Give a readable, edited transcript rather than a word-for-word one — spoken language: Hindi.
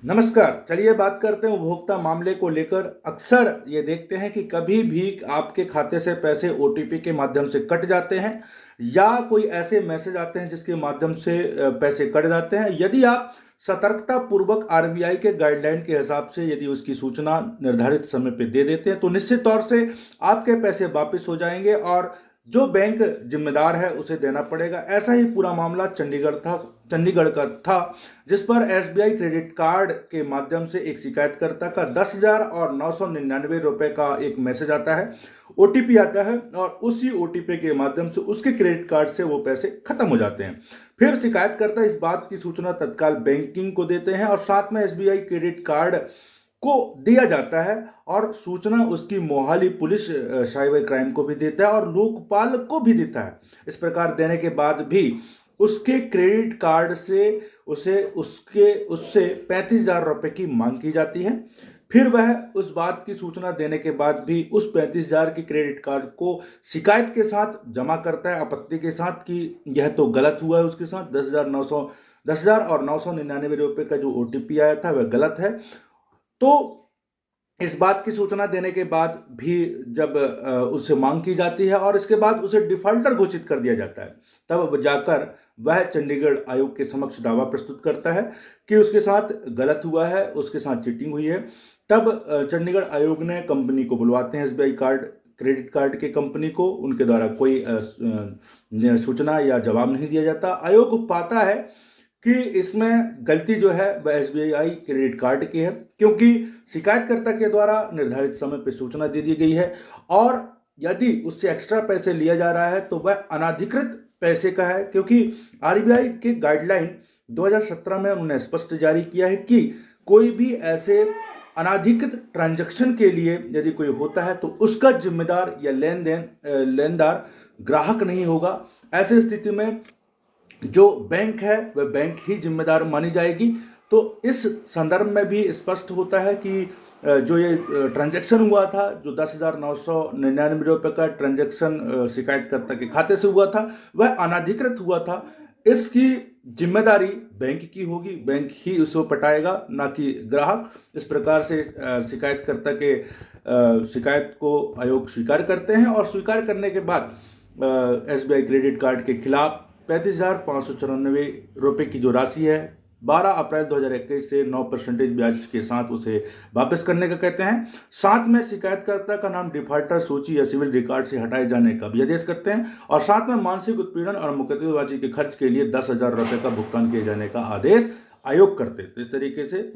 नमस्कार। चलिए बात करते हैं उपभोक्ता मामले को लेकर। अक्सर ये देखते हैं कि कभी भी आपके खाते से पैसे ओटीपी के माध्यम से कट जाते हैं या कोई ऐसे मैसेज आते हैं जिसके माध्यम से पैसे कट जाते हैं। यदि आप सतर्कता पूर्वक आरबीआई के गाइडलाइन के हिसाब से यदि उसकी सूचना निर्धारित समय पे दे देते हैं तो निश्चित तौर से आपके पैसे वापस हो जाएंगे और जो बैंक जिम्मेदार है उसे देना पड़ेगा। ऐसा ही पूरा मामला चंडीगढ़ का था, जिस पर एसबीआई क्रेडिट कार्ड के माध्यम से एक शिकायतकर्ता का 10,000 और 999 रुपए का एक मैसेज आता है, ओटीपी आता है और उसी ओटीपी के माध्यम से उसके क्रेडिट कार्ड से वो पैसे खत्म हो जाते हैं। फिर शिकायतकर्ता इस बात की सूचना तत्काल बैंकिंग को देते हैं और साथ में एसबीआई क्रेडिट कार्ड को दिया जाता है और सूचना उसकी मोहाली पुलिस साइबर क्राइम को भी देता है और लोकपाल को भी देता है। इस प्रकार देने के बाद भी उसके क्रेडिट कार्ड से उससे 35,000 रुपए की मांग की जाती है। फिर वह उस बात की सूचना देने के बाद भी उस 35,000 के क्रेडिट कार्ड को शिकायत के साथ जमा करता है, आपत्ति के साथ कि यह तो गलत हुआ है। उसके साथ 10,000 और 999 रुपए का जो ओटीपी आया था वह गलत है। तो इस बात की सूचना देने के बाद भी जब उससे मांग की जाती है और इसके बाद उसे डिफॉल्टर घोषित कर दिया जाता है, तब जाकर वह चंडीगढ़ आयोग के समक्ष दावा प्रस्तुत करता है कि उसके साथ गलत हुआ है, उसके साथ चीटिंग हुई है। तब चंडीगढ़ आयोग ने कंपनी को बुलवाते हैं, एसबीआई क्रेडिट कार्ड के कंपनी को। उनके द्वारा कोई सूचना या जवाब नहीं दिया जाता। आयोग पाता है कि इसमें गलती जो है वह एसबीआई क्रेडिट कार्ड की है, क्योंकि शिकायतकर्ता के द्वारा निर्धारित समय पर सूचना दे दी गई है और यदि उससे एक्स्ट्रा पैसे लिया जा रहा है तो वह अनाधिकृत पैसे का है, क्योंकि आरबीआई के गाइडलाइन 2017 में उन्होंने स्पष्ट जारी किया है कि कोई भी ऐसे अनाधिकृत ट्रांजैक्शन के लिए यदि कोई होता है तो उसका जिम्मेदार या लेनदार ग्राहक नहीं होगा। ऐसी स्थिति में जो बैंक है वह बैंक ही जिम्मेदार मानी जाएगी। तो इस संदर्भ में भी स्पष्ट होता है कि जो ये ट्रांजैक्शन हुआ था, जो 10,999 रुपये का ट्रांजैक्शन शिकायतकर्ता के खाते से हुआ था, वह अनाधिकृत हुआ था। इसकी जिम्मेदारी बैंक की होगी, बैंक ही उसको पटाएगा, ना कि ग्राहक। इस प्रकार से शिकायतकर्ता के शिकायत को आयोग स्वीकार करते हैं और स्वीकार करने के बाद एसबीआई क्रेडिट कार्ड के खिलाफ 35,594 रुपये की जो राशि है 12 अप्रैल 2021 से 9% ब्याज के साथ उसे वापस करने का कहते हैं। साथ में शिकायतकर्ता का नाम डिफॉल्टर सूची या सिविल रिकॉर्ड से हटाए जाने का भी आदेश करते हैं और साथ में मानसिक उत्पीड़न और मुकदमेबाजी के खर्च के लिए 10,000 रुपये का भुगतान किए जाने का आदेश आयोग करते हैं। तो इस तरीके से